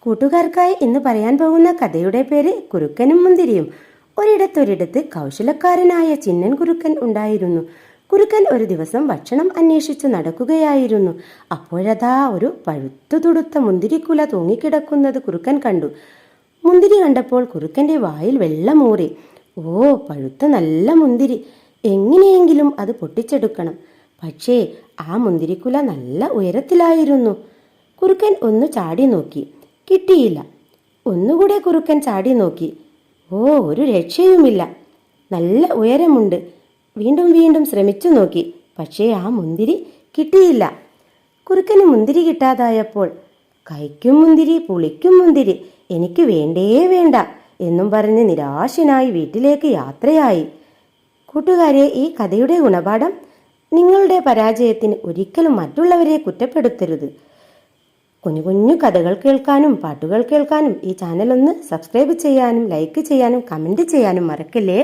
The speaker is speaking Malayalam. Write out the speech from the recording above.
കൂട്ടുകാർക്കായി ഇന്ന് പറയാൻ പോകുന്ന കഥയുടെ പേര് കുറുക്കനും മുന്തിരിയും. ഒരിടത്തൊരിടത്ത് കൗശലക്കാരനായ ചിന്നൻ കുറുക്കൻ ഉണ്ടായിരുന്നു. കുറുക്കൻ ഒരു ദിവസം ഭക്ഷണം അന്വേഷിച്ചു നടക്കുകയായിരുന്നു. അപ്പോഴതാ ഒരു പഴുത്തു തുടുത്ത മുന്തിരിക്കുല തൂങ്ങിക്കിടക്കുന്നത് കുറുക്കൻ കണ്ടു. മുന്തിരി കണ്ടപ്പോൾ കുറുക്കൻ്റെ വായിൽ വെള്ളമൂറി. ഓ, പഴുത്ത നല്ല മുന്തിരി! എങ്ങനെയെങ്കിലും അത് പൊട്ടിച്ചെടുക്കണം. പക്ഷേ ആ മുന്തിരിക്കുല നല്ല ഉയരത്തിലായിരുന്നു. കുറുക്കൻ ഒന്ന് ചാടി നോക്കി, കിട്ടിയില്ല. ഒന്നുകൂടെ കുറുക്കൻ ചാടി നോക്കി. ഓ, ഒരു രക്ഷയുമില്ല, നല്ല ഉയരമുണ്ട്. വീണ്ടും വീണ്ടും ശ്രമിച്ചു നോക്കി, പക്ഷേ ആ മുന്തിരി കിട്ടിയില്ല. കുറുക്കന് മുന്തിരി കിട്ടാതായപ്പോൾ കഴിക്കും മുന്തിരി, പുളിക്കും മുന്തിരി, എനിക്ക് വേണ്ടേ വേണ്ട എന്നും പറഞ്ഞ് നിരാശനായി വീട്ടിലേക്ക് യാത്രയായി. കൂട്ടുകാരെ, ഈ കഥയുടെ ഗുണപാഠം: നിങ്ങളുടെ പരാജയത്തിന് ഒരിക്കലും മറ്റുള്ളവരെ കുറ്റപ്പെടുത്തരുത്. കുഞ്ഞു കുഞ്ഞു കഥകൾ കേൾക്കാനും പാട്ടുകൾ കേൾക്കാനും ഈ ചാനൽ ഒന്ന് സബ്സ്ക്രൈബ് ചെയ്യാനും ലൈക്ക് ചെയ്യാനും കമൻറ്റ് ചെയ്യാനും മറക്കല്ലേ.